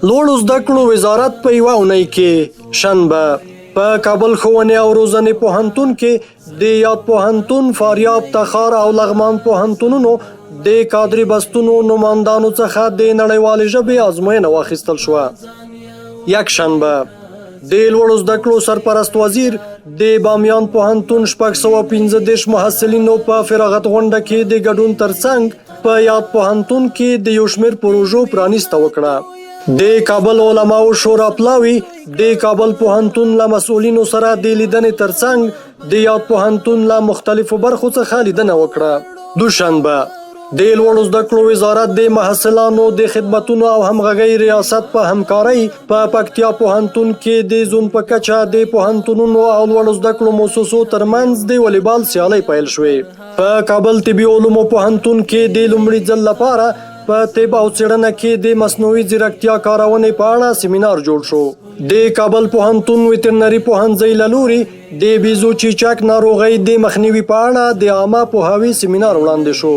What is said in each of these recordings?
لوړو زده کړو وزارت په یوه اونۍ کې شنبه په کابل ښوونې او روزنې پوهنتون کې د یاد پوهنتون، فاریاب، تخار او لغمان پوهنتونونو د کادري بستونو نمایندانو څخه د نړیوالې ژبې ازموینه واخیستل شوه. یکشنبه د لوړو زده کړو سرپرست وزیر د بامیان پوهنتون 615 محصلینو په فراغت غونډه کې د ګډون ترڅنګ په یاد پوهنتون کې د یو شمېر پروژو پرانیسته وکړه. د کابل علماو شورا پلاوي د کابل پوهنتون له مسؤلینو سره د لیدنې ترڅنګ د یاد پوهنتون له مختلفو برخو څخه لیدنه وکړه. دوشنبه د لوړو زده کړو وزارت د محصلانو د خدمتونو او همغږۍ ریاست په همکارۍ په پکتیا پوهنتون کې د زون په کچه د پوهنتونونو او لوړو زده کړو مؤسسو ترمنځ د والیبال سیالۍ پیل شوې. په کابل طبي علومو پوهنتون کې د لومړي ځل لپاره په طب او څېړنه کې د مصنوعي ځیرکتیا کارونې په اړه سیمینار جوړ شو. د کابل پوهنتون ویټرنري پوهنځۍ له لوري د بیزو چیچک ناروغۍ د مخنیوي په اړه د عامه پوهاوي سیمینار وړاندې شو.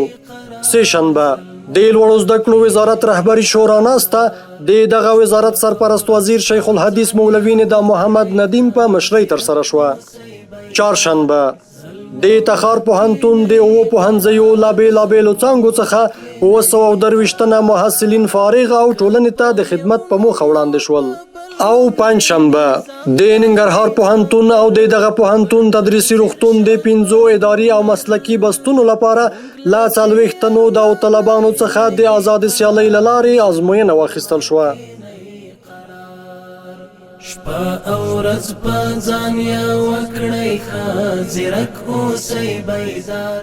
سهشنبه د لوړو زده کړو وزارت رهبري شورا ناسته د دغه وزارت سرپرست وزیر شیخ الحدیث مولوي ندا محمد ندیم په مشرۍ ترسره شوه. چهارشنبه د تخار پوهنتون د اوو پوهنځیو له بېلابېلو څانګو څخه 223 محصلین فارغ او ټولنې ته د خدمت په موخه وړاندې شول. او پنجشنبه د ننګرهار پوهنتون او د دغه پوهنتون تدریسي روغتون د 5 اداري او مسلکي بستونو لپاره له 40 تنو د طالبانو څخه د آزاد سیالۍ له لارې ازموینه واخیستل شوه. شپه او ورځ په ځان یو وکړئ ښه ځیرک اوسئ بیدار